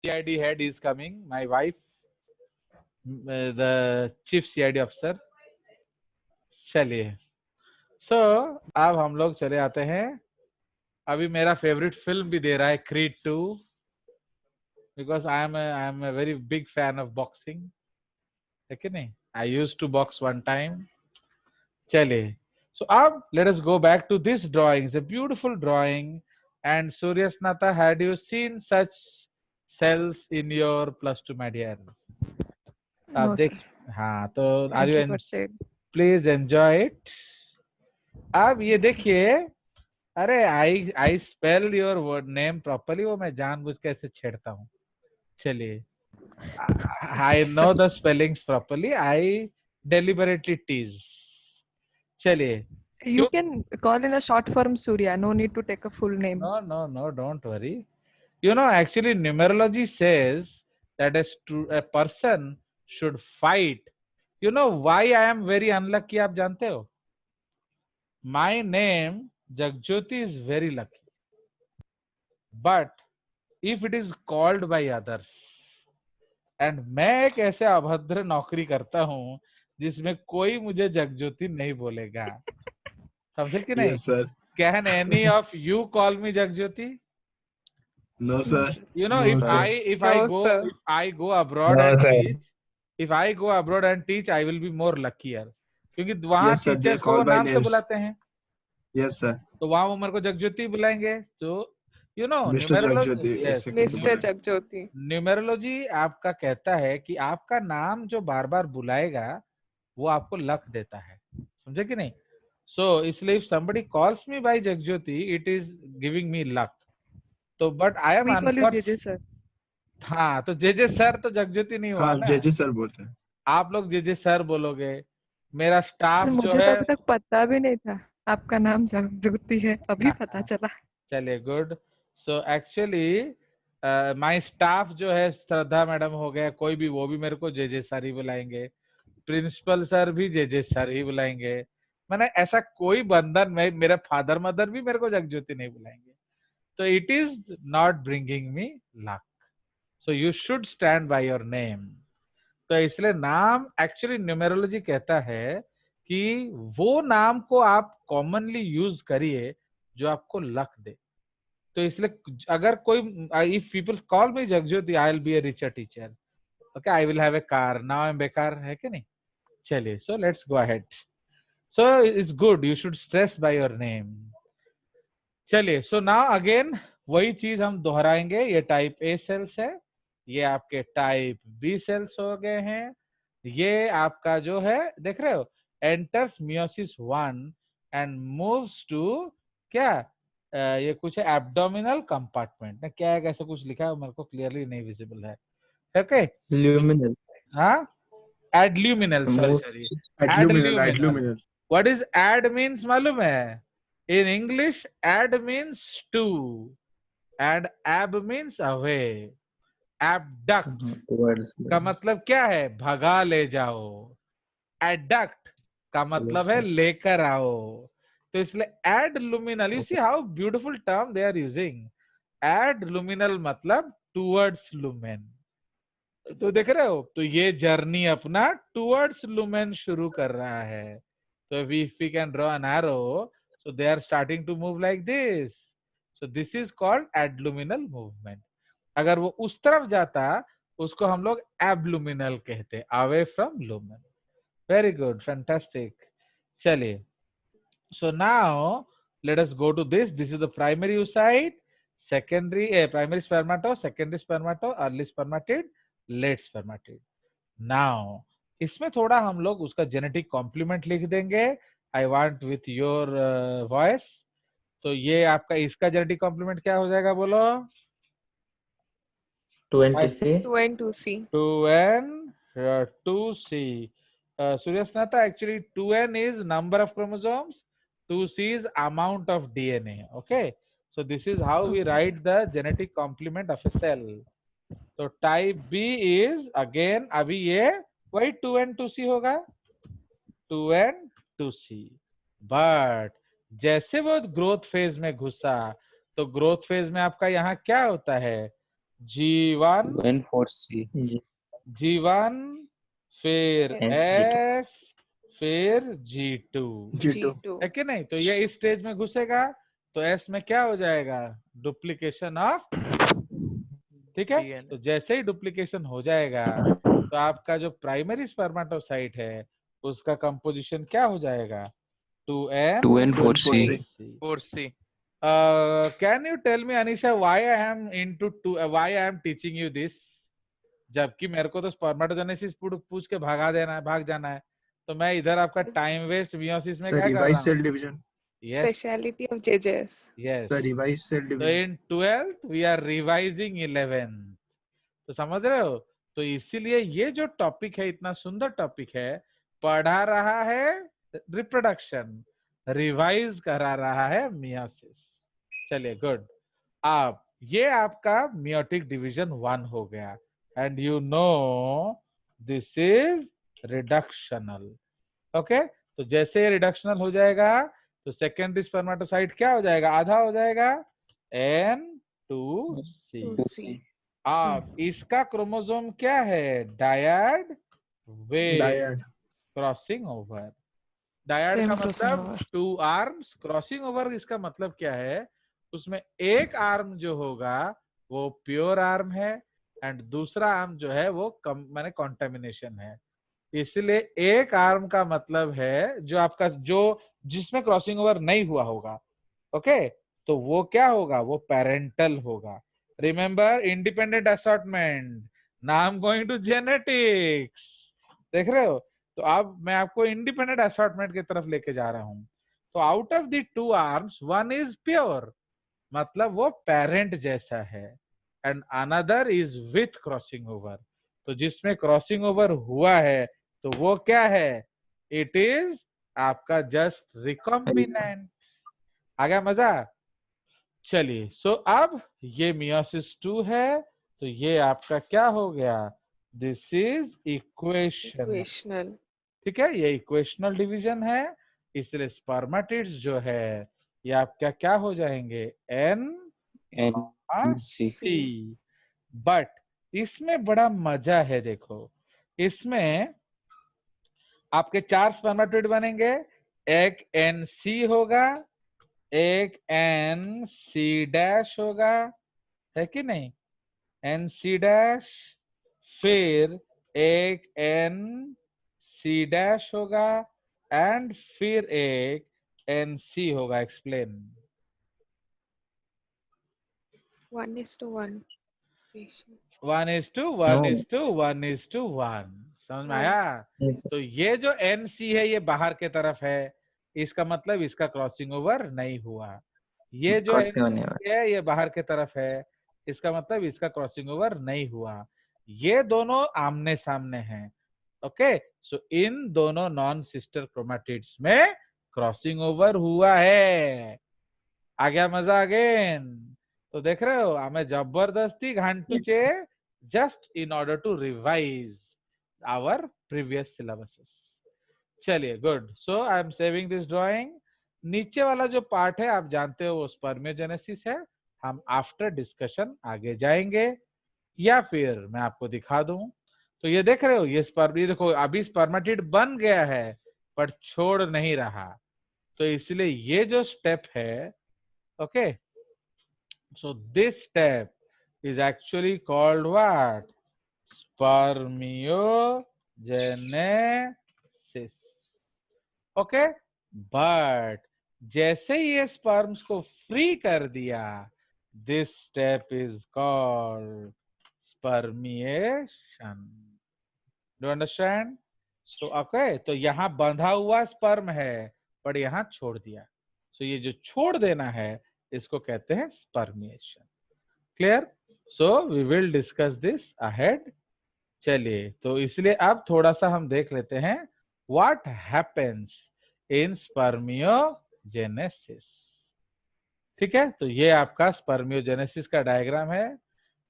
CID head is coming. My wife, the chief CID officer. चलिए, so अब हम लोग चले आते हैं. अभी मेरा फेवरेट फिल्म भी दे रहा है creed 2, because I am a very big fan of boxing. है कि नहीं? I used to box one time. चलिए, so अब let us go back to this drawing. It's a beautiful drawing. And Surya Snata, had you seen such cells in your plus two, my dear? आप No, देख, sir. हाँ तो आर Thank you you for saying. Please enjoy it. अब ये Yes, sir. देखिए, अरे I spell your word name properly, वो मैं जानबूझ के ऐसे छेड़ता हूँ. चलिए, I Yes, sir. Know the spellings properly, I deliberately tease. चलिए, You can call in a short form Surya. No need to take a full name. no, don't worry. You know, actually, numerology says that a person should fight. You know why I am very unlucky? आप जानते हो? My name Jagjoti is very lucky, but if it is called by others, and मैं एक ऐसे अभद्र नौकरी करता हूँ जिसमें कोई मुझे जगज्योति नहीं बोलेगा. समझे कि नहीं? Yes, sir. Can any of you call me Jagjoti? No, No, sir. sir. You know, No, if sir. I go abroad No, and sir. teach, if I go abroad and teach, I will be more luckier. क्योंकि वहाँ Yes, sir. They teachers को call वो by नाम से names. बुलाते हैं, Yes, sir. तो वहाँ वो मेरे को जगज्योति बुलाएंगे. तो you know, Mr. numerology, Jagjoti, yes, ऐसे करके Mr. बोले. Jagjoti. न्यूमेरोलॉजी आपका कहता है कि आपका नाम जो बार बार बुलाएगा वो आपको लक देता है. समझे कि नहीं? सो इसलिए if somebody calls me by जगज्योति, it is giving me luck. तो but I am We call you unfortunate. JJ, sir. हाँ, तो जेजे सर तो जगज्योति नहीं हुआ हाँ, ना. जेजे सर बोलते हैं. आप लोग जेजे सर बोलोगे. मेरा स्टाफ सर जो मुझे तो है, अभी तक पता भी नहीं था आपका नाम जगज्योति है, अभी पता चला. चलिए good. So actually my staff जो है, श्रद्धा मैडम हो गया, कोई भी, वो भी मेरे को जेजे सर ही बुलाएंगे. प्रिंसिपल सर भी जेजे सर ही बुलाएंगे. मैंने ऐसा कोई बंधन में, मेरे फादर मदर भी मेरे को जगज्योति नहीं बुलाएंगे. तो it is not bringing me luck. So you should stand by your name. तो इसलिए नाम, एक्चुअली न्यूमेरोलॉजी कहता है कि वो नाम को आप कॉमनली यूज करिए जो आपको लक दे. तो इसलिए अगर कोई, if people call me Jagjyoti, I will be a richer teacher. Okay, I will have a car. Now I am बेकार, है कि नहीं? चलिए, so let's go ahead. So it's good, you should stress by your name. चलिए, so now again वही चीज हम दोहराएंगे. ये टाइप ए सेल्स है, ये आपके टाइप बी सेल्स हो गए हैं. ये आपका जो है, देख रहे हो, enters meiosis 1 and moves to क्या, ये कुछ है एब्डोमिनल कंपार्टमेंट. क्या है, कैसे कुछ लिखा है, मेरे को क्लियरली नहीं विजिबल है. Okay, Luminal. हाँ, adluminal, sorry Most sorry, adluminal, adluminal. Adluminal. What is ad means मालूम है? In English, add means to, and ab means away. Abduct towards का the मतलब क्या है? भगा ले जाओ. Adduct का मतलब yes, है sir. लेकर आओ. तो इसलिए add luminal, you see how beautiful term they are using. Add luminal मतलब towards lumen. तो देख रहे हो, तो ये जर्नी अपना टुवर्ड्स लुमेन शुरू कर रहा है. तो if we can draw an arrow, so they are starting to move like this. So this is called adluminal movement. अगर वो उस तरफ जाता, उसको हम लोग abluminal कहते, away from lumen. Very good, fantastic. चलिए, so now let us go to this. This is the primary oocyte, secondary, primary spermato, secondary spermato, early spermatid, late spermatid. Now इसमें थोड़ा हम लोग उसका जेनेटिक कॉम्प्लीमेंट लिख देंगे. I want with your voice. तो ये आपका, इसका जेनेटिक कॉम्प्लीमेंट क्या हो जाएगा, बोलो? 2 and 2C. 2 and 2C. 2n 2c. Surya Snata, actually 2n is number of chromosomes, 2c is amount of DNA. Okay, so this is how we Okay, write sir. the genetic complement of a cell. तो type B is again, अभी ये वही 2n2c होगा, 2n2c. But जैसे वो growth phase में घुसा, तो ग्रोथ फेज में आपका यहाँ क्या होता है? G1 2N4C G1 फिर S S फिर G2 G2 है कि नहीं। तो ये इस स्टेज में घुसेगा तो S में क्या हो जाएगा, डुप्लीकेशन ऑफ, ठीक है। DNA तो जैसे ही डुप्लीकेशन हो जाएगा तो आपका जो प्राइमरी स्पर्मेटोसाइट है उसका कंपोजिशन क्या हो जाएगा, 2N4C 4C can you tell me Anisha why I am into two, why I am teaching you this, जबकि मेरे को तो स्पर्मेटोजेनेसिस पूछ के भाग जाना है, तो मैं इधर आपका टाइम वेस्ट मियोसिस में Sir, क्या कर revised रहा cell हूँ। division. Yes speciality of JJS. Yes. Sir, revised cell तो division. In 12th we are revising 11th, तो समझ रहे हो। तो इसीलिए ये जो टॉपिक है इतना सुंदर टॉपिक है, पढ़ा रहा है रिप्रोडक्शन, रिवाइज करा रहा है मियोसिस। चलिए गुड। आप ये आपका मियोटिक डिवीजन 1 हो गया and you know this is reductional. Okay, तो जैसे ये रिडक्शनल हो जाएगा तो सेकेंडरी स्पर्मेटोसाइट क्या हो जाएगा, आधा हो जाएगा N2C। 2C. आप इसका क्रोमोसोम क्या है, डायड वेव Dyad. Crossing over. Dyad Same का crossing मतलब over. 2 आर्म्स, क्रॉसिंग ओवर इसका मतलब क्या है, उसमें एक आर्म जो होगा वो प्योर आर्म है एंड दूसरा आर्म जो है वो माने कॉन्टेमिनेशन है। इसलिए एक आर्म का मतलब है जो आपका जो जिसमें क्रॉसिंग ओवर नहीं हुआ होगा, ओके, तो वो क्या होगा, वो पेरेंटल होगा। Remember independent assortment, now I am going to genetics, देख रहे हो। तो अब मैं आपको इंडिपेंडेंट असॉर्टमेंट की तरफ लेके जा रहा हूं। तो out of the 2 arms 1 is pure, मतलब वो पेरेंट जैसा है, and another is with crossing over. तो जिसमें क्रॉसिंग ओवर हुआ है तो वो क्या है, इट इज आपका जस्ट रिकॉम्बिनेंट। आ गया मजा। चलिए सो अब ये मियोसिस 2 है तो ये आपका क्या हो गया, दिस इज इक्वेशन, Equational. ठीक है, ये इक्वेशनल डिवीजन है। इसलिए स्पर्मेटिड्स जो है ये आपका क्या हो जाएंगे, NC NC। बट इसमें बड़ा मजा है, देखो इसमें आपके 4 स्पर्मेटिड बनेंगे, एक NC होगा, एक NC' होगा, है कि नहीं, NC', फिर एक NC' होगा एंड फिर एक NC होगा। एक्सप्लेन। 1:1 ratio. 1:1:1:1, समझ में आया। Yes, तो ये जो NC है ये बाहर के तरफ है, इसका मतलब इसका क्रॉसिंग ओवर नहीं हुआ। ये जो क्रॉसिंग होने NC है ये बाहर के तरफ है, इसका मतलब इसका क्रॉसिंग ओवर नहीं हुआ। ये दोनों आमने सामने हैं, ओके। सो इन दोनों नॉन सिस्टर क्रोमैटिड्स में क्रॉसिंग ओवर हुआ है। आ गया मजा अगेन। तो देख रहे हो हमें जबरदस्ती घांटूचे just in order to revise our previous syllabuses. चलिए good. So I am saving this drawing. नीचे वाला जो पार्ट है आप जानते हो वो स्पर्मियोजेनेसिस है, हम आफ्टर डिस्कशन आगे जाएंगे या फिर मैं आपको दिखा दूं। तो ये देख रहे हो ये ये देखो अभी स्पर्मेटिड बन गया है पर छोड़ नहीं रहा, तो इसलिए ये जो स्टेप है, okay, so this step is actually called what, spermiogenesis, okay, but जैसे ही ये स्पर्म्स को फ्री कर दिया, this step is called spermiation. Do you understand? तो ओके, तो यहाँ बंधा हुआ स्पर्म है पर यहाँ छोड़ दिया, सो ये जो छोड़ देना है इसको कहते हैं spermiation. Clear? So we will discuss this ahead. चलिए, तो इसलिए अब थोड़ा सा हम देख लेते हैं व्हाट हैपेंस इन स्पर्मियोजेनेसिस। ठीक है, तो ये आपका स्पर्मियोजेनेसिस का डायग्राम है।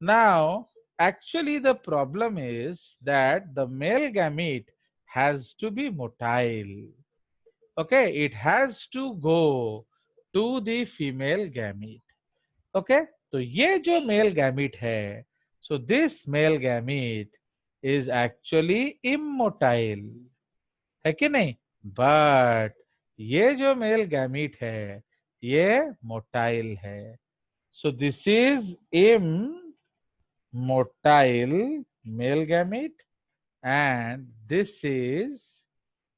Now actually the problem is that the male gamete has to be motile, okay, it has to go to the female gamete, okay। तो ये जो मेल गैमीट है So this male gamete is actually immotile, है कि नहीं? But ये जो male gamete है ये motile है. So this is immotile male gamete and this is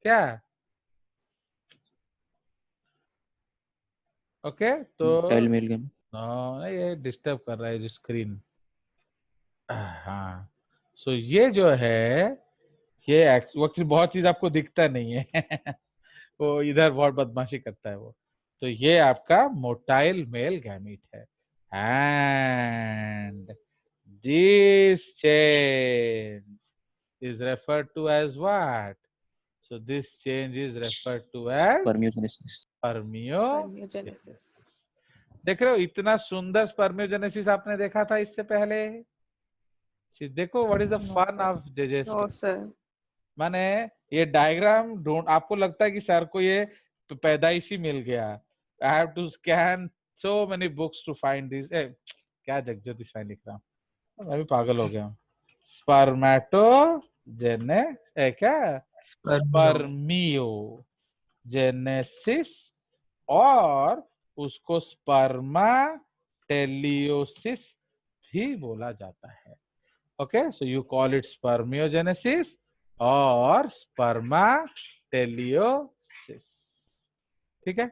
क्या? ओके तो टाइल मेल गेम नहीं, ये डिस्टर्ब कर रहा है जो स्क्रीन. हाँ, सो ये जो है ये एक्चुअली बहुत चीज आपको दिखता नहीं है. वो इधर बहुत बदमाशी करता है वो. तो ये आपका मोटाइल मेल गैमीट है. And this change is referred to as what? So this change is referred to as spermiogenesis. Spermiogenesis. देख रहे हो इतना सुंदर स्पर्मियोजेनेसिस आपने देखा था इससे पहले? देखो what is the No, fun sir. Of जेजेस. No, sir. माने ये डायग्राम ढूंढ, आपको लगता है कि सर को ये पैदाइशी मिल गया. I have to scan so many books to find this. क्या जगज्योतिष फाइन लिख रहा हूँ, मैं भी पागल हो गया हूँ. स्पर्मेटोजेने क्या स्पर्मियोजेनेसिस और उसको स्पर्माटेलियोसिस भी बोला जाता है. Okay, so you call it spermiogenesis और स्पर्माटेलियोसिस. ठीक है.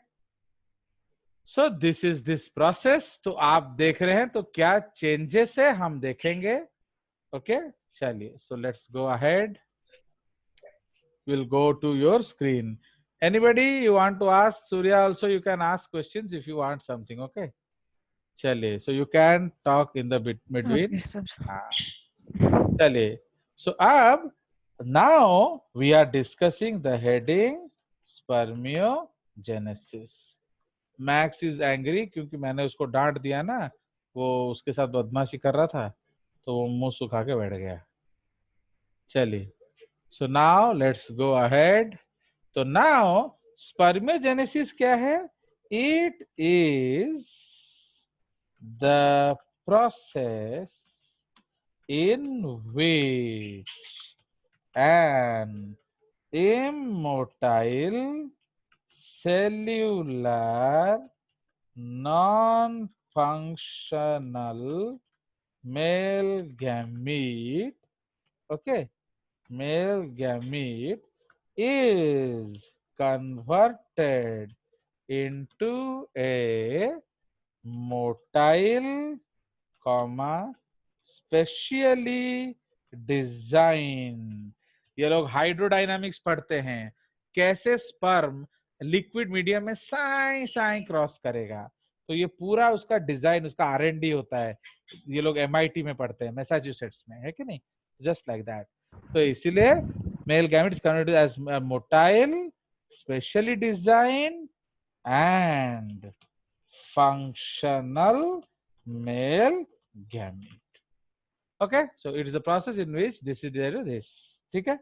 So this is this process. तो आप देख रहे हैं तो क्या चेंजेस है हम देखेंगे. ओके चलिए, so let's go ahead. Will go to your screen. Anybody you want to ask? Surya also you can ask questions if you want something. Okay चलिए, so you can talk in the between. Okay, sir. चलिए, सो अब now we are discussing the heading spermiogenesis. Max is angry क्योंकि मैंने उसको डांट दिया ना, वो उसके साथ बदमाशी कर रहा था तो वो मुंह सुखा के बैठ गया. चलिए, so now let's go ahead. तो नाउ स्पर्मियोजेनेसिस क्या है? It is the process in which an immotile cellular non-functional male gamete, okay, male gamete is converted into a motile, specially design. ये लोग हाइड्रोडायनामिक्स पढ़ते हैं, कैसे स्पर्म लिक्विड मीडियम में Sai Sai cross करेगा. तो ये पूरा उसका डिजाइन, उसका R&D होता है. ये लोग MIT में पढ़ते हैं, मैसाचुसेट्स में, है कि नहीं? Just like that. तो इसीलिए male gamete is converted as motile, specially design and functional male gamete. Okay, so it is the process in which this is there. This, ठीक है.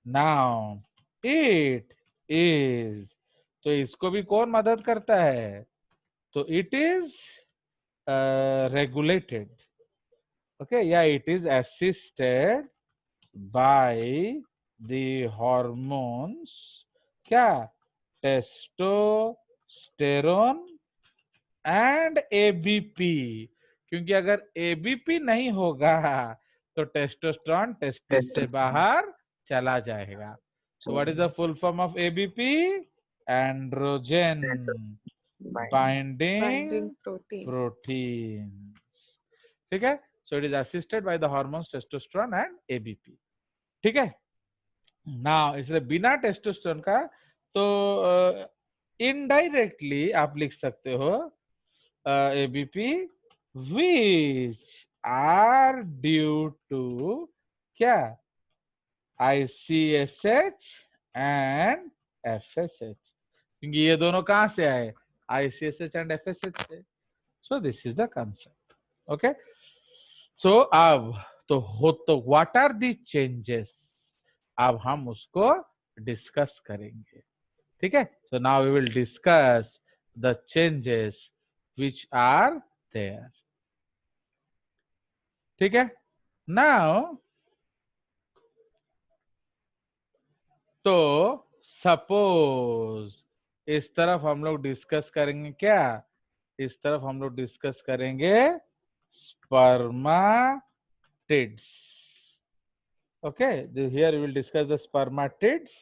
Now it is, तो इसको भी कौन मदद करता है? तो it is regulated. Okay, yeah, it is assisted by the hormones. क्या? Testosterone and ABP. क्योंकि अगर ABP नहीं होगा तो टेस्टोस्टेरोन टेस्टिस से बाहर चला जाएगा. So what is the full form of ABP? Androgen binding proteins. ठीक है. So it is assisted by the hormones testosterone and ABP. ठीक है. Now इसलिए बिना टेस्टोस्टेरोन का तो इनडायरेक्टली आप लिख सकते हो ABP which are due to क्या? ICSH and FSH. क्योंकि ये दोनों कहां से आए? ICSH and FSH से. So this is the concept. Okay. So अब तो what are the changes? अब हम उसको डिस्कस करेंगे. ठीक है. So now we will discuss the changes which are there. ठीक है. नाउ तो सपोज इस तरफ हम लोग डिस्कस करेंगे क्या, इस तरफ हम लोग डिस्कस करेंगे spermatids. Okay, here we will discuss the spermatids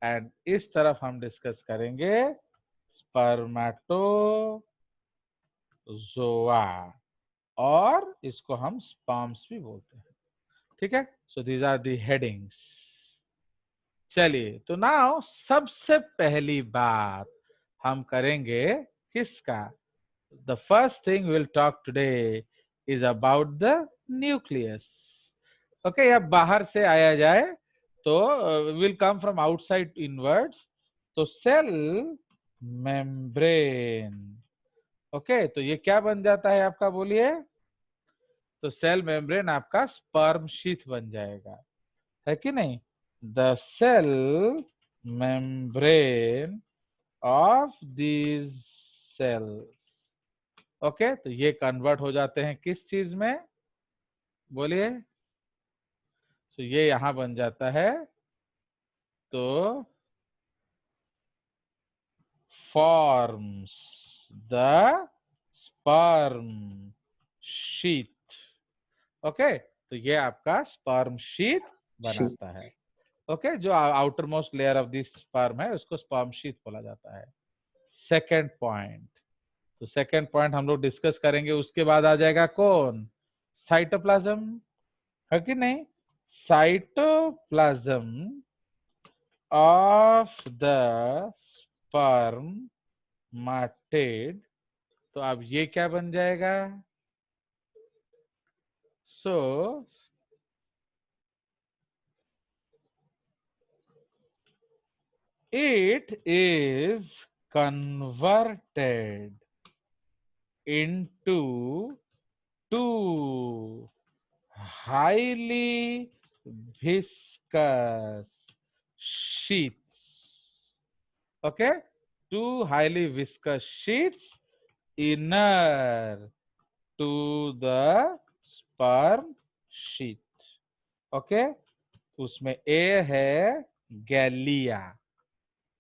and इस तरफ हम डिस्कस करेंगे स्पर्मेटोजोआ और इसको हम स्पर्म्स भी बोलते हैं. ठीक है, so these are the headings. चलिए, तो नाउ सबसे पहली बात हम करेंगे किसका, the first thing will talk today is about the nucleus. Okay, या बाहर से आया जाए तो will come from outside inwards, तो सेल मेम्ब्रेन. ओके, तो ये क्या बन जाता है आपका, बोलिए. तो सेल मेम्ब्रेन आपका स्पर्म शीथ बन जाएगा, है कि नहीं. The cell membrane of these cells. Okay, तो ये कन्वर्ट हो जाते हैं किस चीज में, बोलिए. तो ये यहां बन जाता है, तो forms the sperm sheath. Okay, तो ये आपका स्पर्म शीथ बनाता है. ओके, जो outer most layer of this sperm है उसको स्पर्म शीथ बोला जाता है. सेकेंड पॉइंट, तो सेकेंड पॉइंट हम लोग डिस्कस करेंगे. उसके बाद आ जाएगा कौन, साइटोप्लाज्म, है कि नहीं. Cytoplasm of the spermatid. तो अब ये क्या बन जाएगा, सो it is converted into two highly viscous sheets. Okay, two highly viscous sheets inner to the sperm sheet. Okay, उसमें A है गैलिया.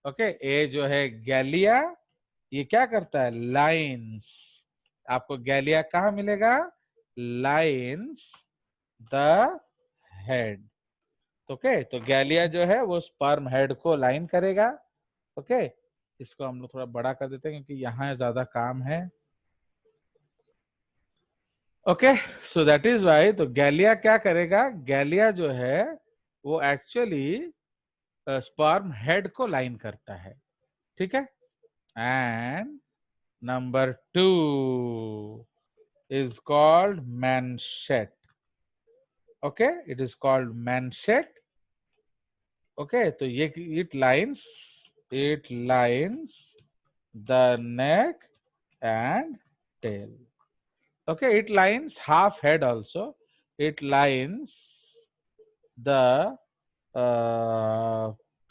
ओके, ए जो है गैलिया, ये क्या करता है, लाइन्स. आपको गैलिया कहाँ मिलेगा, लाइन्स द हेड. ओके, तो गैलिया जो है वो स्पर्म हेड को लाइन करेगा. ओके, इसको हम लोग थोड़ा बड़ा कर देते हैं क्योंकि यहाँ ज्यादा काम है. Okay, so that is why, तो गैलिया क्या करेगा, गैलिया जो है वो एक्चुअली स्पर्म हेड को लाइन करता है. ठीक है, and number 2 is called manchette. Okay, it is called manchette. Okay, so it lines the neck and tail. Okay, it lines half head also. It lines the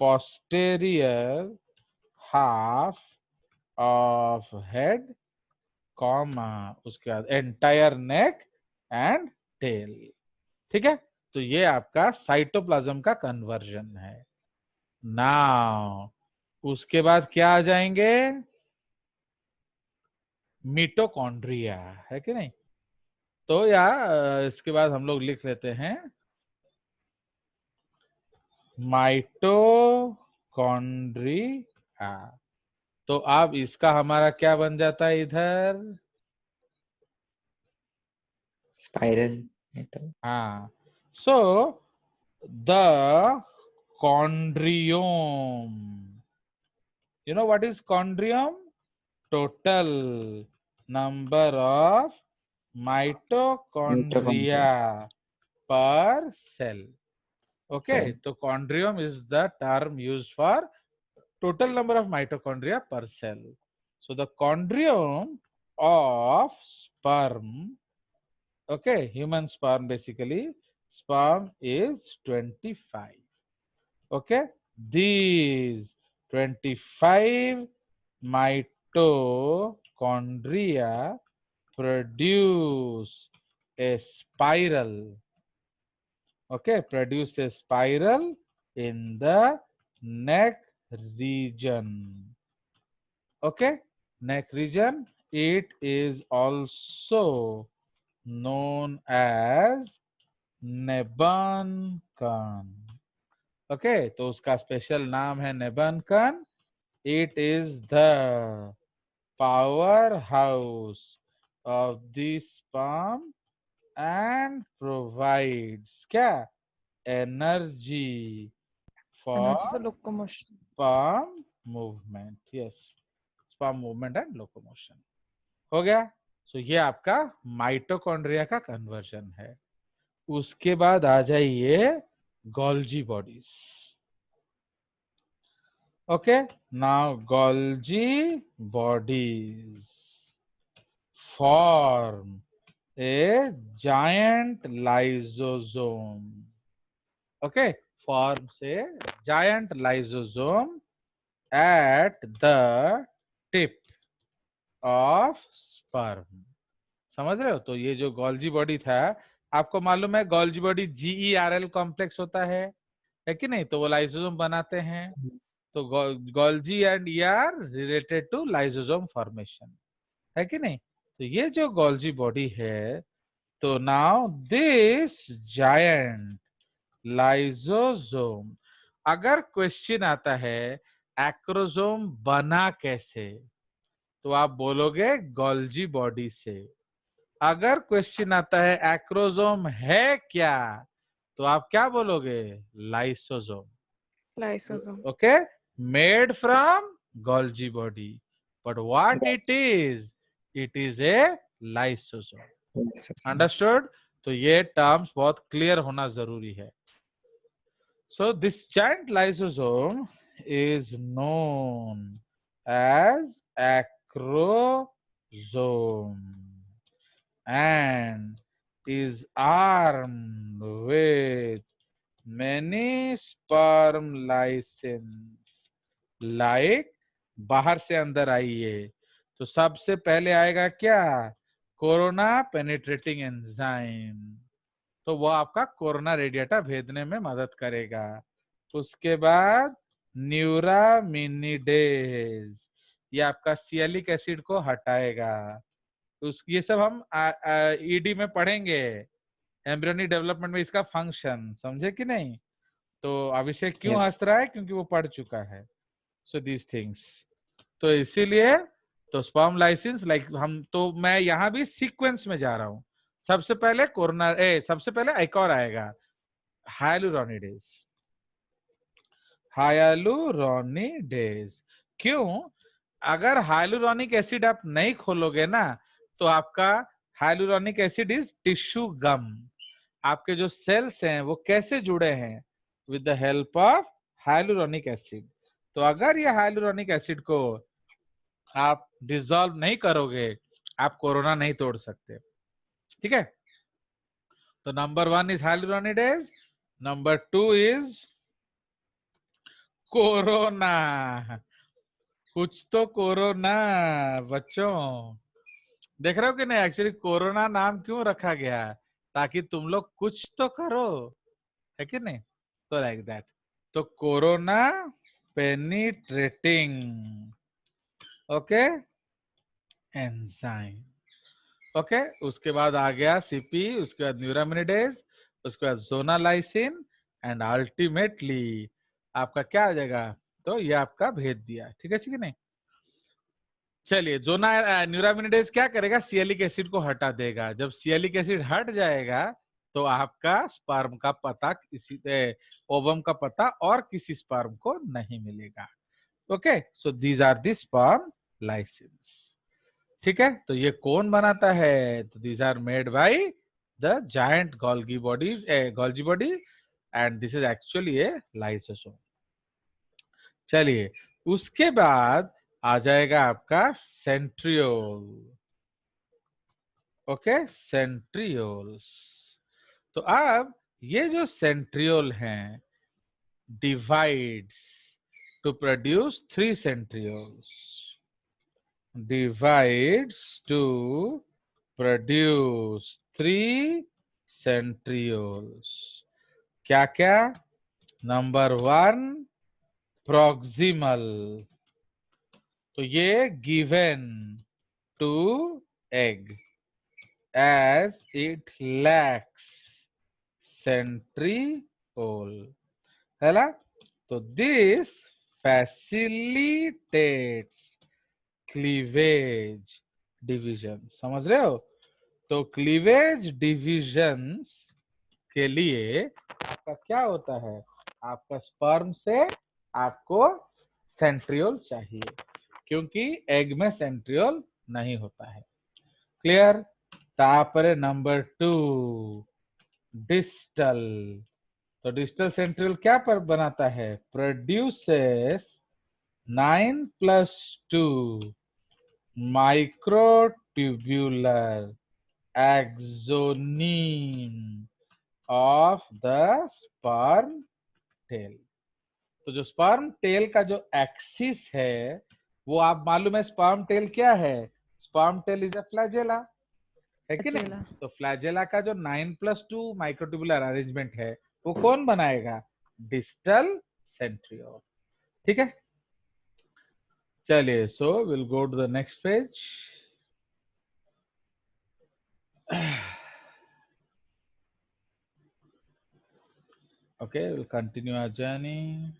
posterior half of head, comma उसके बाद entire neck and tell. ठीक है, तो ये आपका cytoplasm का conversion है. Now उसके बाद क्या आ जाएंगे, मिटोकॉन्ड्रिया, है कि नहीं. तो या इसके बाद हम लोग लिख लेते हैं माइटोकॉन्ड्रिया. तो अब इसका हमारा क्या बन जाता है इधर, स्पाइरल. हाँ. So the chondriome, you know what is chondriome, total number of mitochondria per cell. Okay, so chondriome is the term used for total number of mitochondria per cell. So the chondriome of sperm, okay, human sperm, basically sperm is 25. Okay, these 25 mitochondria produce a spiral Okay, produce a spiral in the neck region. Okay, neck region. It is also known as Nebankan. Okay, तो उसका special नाम है नेबनकन. It is the powerhouse of the sperm and provides क्या energy for Energy for locomotion. sperm movement. Yes, sperm movement and locomotion. हो गया. So ये आपका mitochondria का कन्वर्जन है. उसके बाद आ जाइए Golgi bodies. Okay, now Golgi bodies form a giant lysosome. Okay, forms a giant lysosome at the tip of sperm. समझ रहे हो? तो ये जो गोल्जी बॉडी था, आपको मालूम है गोल्जी बॉडी GERL कॉम्प्लेक्स होता है कि नहीं? तो वो लाइसोसोम बनाते हैं. तो Golgi and ER related to lysosome formation है कि नहीं? तो ये जो गोल्जी बॉडी है, तो नाउ दिस जायंट लाइसोसोम, अगर क्वेश्चन आता है एक्रोसोम बना कैसे, तो आप बोलोगे गोल्जी बॉडी से. अगर क्वेश्चन आता है एक्रोसोम है क्या, तो आप क्या बोलोगे? Lysosome. Lysosome. Okay, made from Golgi body, but what it is a lysosome. Understood? तो ये टर्म्स बहुत क्लियर होना जरूरी है. So this giant lysosome is known as acrosome and is armed with many sperm license. Like बाहर से अंदर आइए, तो सबसे पहले आएगा क्या? Corona penetrating enzyme. तो वो आपका कोरोना रेडिएटा भेदने में मदद करेगा. उसके बाद न्यूरामिनिडेज, ये आपका सियलिक एसिड को हटाएगा. ये सब हम ED में पढ़ेंगे, एम्ब्रियोनिक डेवलपमेंट में इसका फंक्शन. समझे कि नहीं? तो अभिषेक क्यों हंस रहा है? क्योंकि वो पढ़ चुका है. So these things. तो इसीलिए तो स्पर्म लाइसेंस हम तो मैं यहाँ भी सीक्वेंस में जा रहा हूँ. सबसे पहले कोरोना सबसे पहले एक और आएगा हाइलुरोनिडेज. हाइलुरोनिडेज क्यों? अगर हाइलुरोनिक एसिड आप नहीं खोलोगे ना, तो आपका हाइलुरोनिक एसिड इज टिश्यू गम. आपके जो सेल्स हैं वो कैसे जुड़े हैं? With the help of hyaluronic acid. तो अगर ये हाइलुरोनिक एसिड को आप डिसॉल्व नहीं करोगे, आप कोरोना नहीं तोड़ सकते. ठीक है? तो number 1 is hyaluronidase, number 2 is corona. कुछ तो कोरोना बच्चों, देख रहे हो कि नहीं? एक्चुअली कोरोना नाम क्यों रखा गया? ताकि तुम लोग कुछ तो करो, है कि नहीं? तो लाइक दैट. तो corona penetrating okay enzyme. Okay, उसके बाद आ गया CP, उसके बाद न्यूरामिनिडेज, उसके बाद जोनालाइसिन एंड अल्टीमेटली आपका क्या आ जाएगा? तो ये आपका भेद दिया. ठीक है कि नहीं? चलिए, न्यूरामिनिडेज क्या करेगा? सियलिक एसिड को हटा देगा. जब सियलिक एसिड हट जाएगा, तो आपका स्पर्म का पता ओवम का पता और किसी स्पर्म को नहीं मिलेगा. Okay, so these are the sperm lysins. ठीक है? तो ये कौन बनाता है? तो these are made by the giant Golgi body and this is actually a lysosome. चलिए, उसके बाद आ जाएगा आपका सेंट्रियोल. Okay, centrioles. तो अब ये जो सेंट्रियोल हैं divides to produce 3 centrioles. Divides to produce 3 centrioles. क्या क्या? नंबर 1 प्रॉक्सिमल, तो ये given to egg as it lacks centriole, है ना? तो this facilitates cleavage division, समझ रहे हो? तो क्लीवेज डिविजन्स के लिए आपका क्या होता है? आपका स्पर्म से आपको सेंट्रियोल चाहिए, क्योंकि एग में सेंट्रियोल नहीं होता है। क्लियर? तापरे नंबर 2 डिस्टल, तो डिस्टल सेंट्रियोल क्या पर बनाता है? Produces 9+2 microtubular axoneme of the sperm tail. तो जो स्पर्म टेल का जो एक्सिस है, वो आप मालूम है स्पर्म टेल क्या है? Sperm tail is a flagella, है कि नहीं? फ्लैजेला। तो फ्लैजेला का जो 9+2 माइक्रोट्यूबुलर अरेंजमेंट है, वो कौन बनाएगा? Distal centriole. ठीक है, चलिए, so will go to the next page. Okay, we'll continue our journey.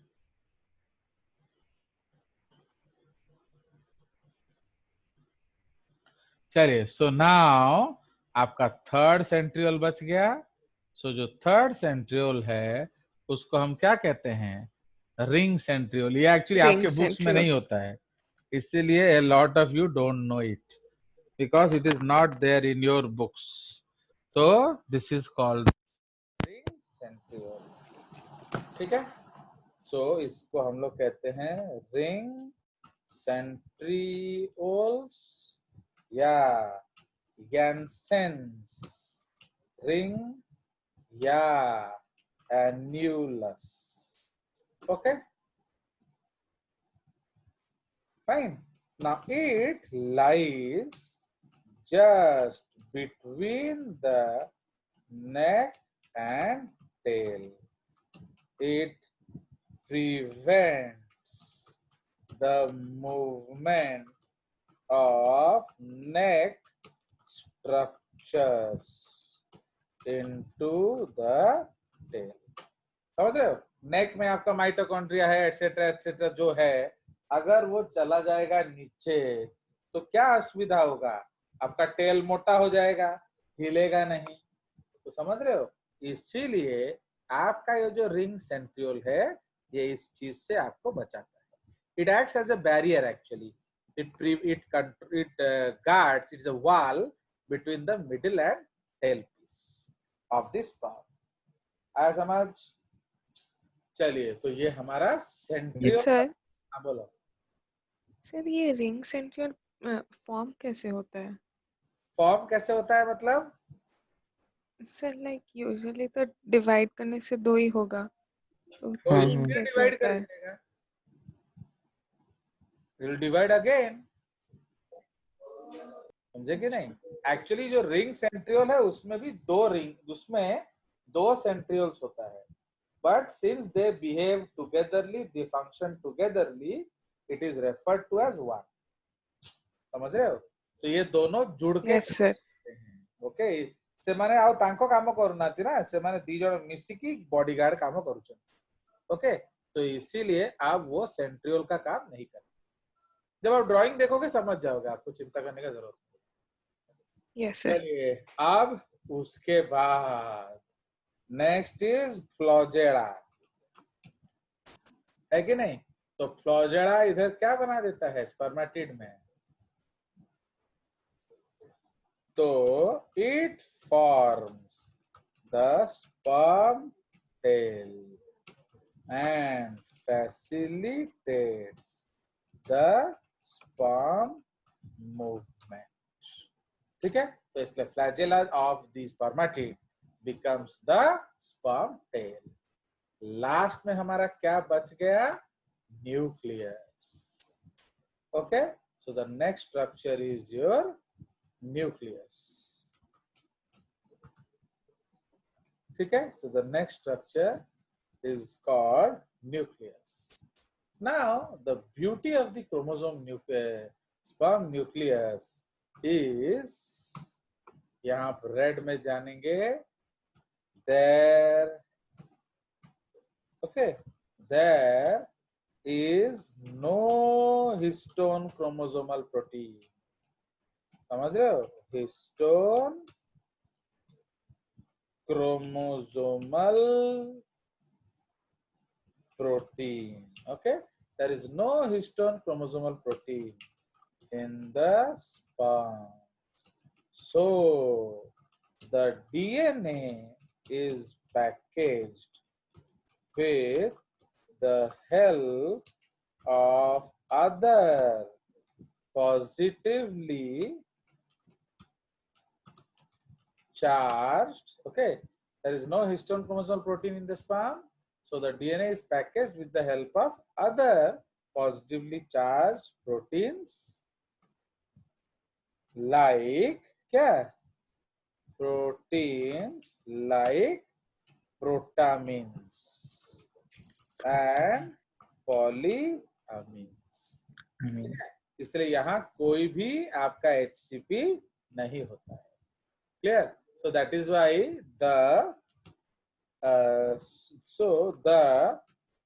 चलिए, सो नाउ आपका थर्ड सेंट्रियोल बच गया। सो जो थर्ड सेंट्रियोल है उसको हम क्या कहते हैं? Ring centriole. ये एक्चुअली रिंग आपके बुक्स में सेंट्रियोल। नहीं होता है, इसीलिए a lot of you don't know it because it is not there in your books. So this is called ring centriole। ठीक है, सो इसको हम लोग कहते हैं रिंग सेंट्रियोल्स या Jansen's ring या annulus। Okay, fine. Now it lies just between the neck and tail. It prevents the movement of neck structures into the tail। समझ रहे हो? नेक में आपका माइटोकॉन्ड्रिया है, एटसेट्रा एटसेट्रा जो है, अगर वो चला जाएगा नीचे तो क्या असुविधा होगा? आपका टेल मोटा हो जाएगा, हिलेगा नहीं। तो समझ रहे हो? इसीलिए आपका ये जो रिंग सेंट्रियोल है, ये इस चीज से आपको बचाता है। It acts as a barrier actually. it guards, it's a wall between the middle and tail piece of this sperm। आया समझ? चलिए, तो ये हमारा सेंट्रियोल। सर हाँ बोलो। सर ये रिंग सेंट्रियोल फॉर्म कैसे होता है? फॉर्म कैसे होता है मतलब? सर लाइक यूजुअली तो डिवाइड करने से 2 ही होगा, तो तो 3 इसलिए कैसे डिवाइड होता कर है? देगा, विल डिवाइड अगेन। समझे कि नहीं? एक्चुअली जो रिंग सेंट्रियोल है उसमें भी उसमें 2 सेंट्रियोल्स होता है, but since they behave togetherly, they function togetherly, it is referred to as one। समझ रहे हो? तो ये दोनों जुड़ के यस सर। ओके, ସେମାନେ ଆଉ ତାଙ୍କ କାମ କରୁନାହାନ୍ତି ना, ସେମାନେ ଦି जन मिसिकी बॉडीगार्ड काम करूଛନ୍ତି। ओके, तो इसीलिए आप वो सेंट्रियोल का काम नहीं करते। जब आप ड्राइंग देखोगे समझ जाओगे, आपको चिंता करने का जरूरत नहीं। Yes sir. चलिए, अब उसके बाद नेक्स्ट इज फ्लोजेला, है कि नहीं? तो फ्लोजेला इधर क्या बना देता है स्पर्मेटिड में? तो it forms the sperm tail and facilitates the sperm movement. ठीक है, तो इसलिए flagella of the spermatid becomes the sperm tail. Last में हमारा क्या बच गया? Nucleus. Okay, so the next structure is your nucleus. ठीक है. So the next structure is called nucleus. Now the beauty of the chromosome nucleus, sperm nucleus is, यहाँ पर red में जानेंगे, there, okay, there is no histone chromosomal protein. समझ रहे हो? Histone chromosomal protein. Okay, there is no histone chromosomal protein in the sperm. So the DNA is packaged with the help of other positively charged. Okay, there is no histone chromosomal protein in the sperm, so the DNA is packaged with the help of other positively charged proteins like क्या? Proteins like protamines and polyamines. इसलिए यहाँ कोई भी आपका HCP नहीं होता है. Clear? So that is why the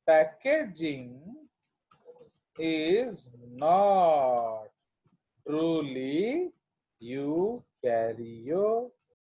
packaging is not truly eukaryotic.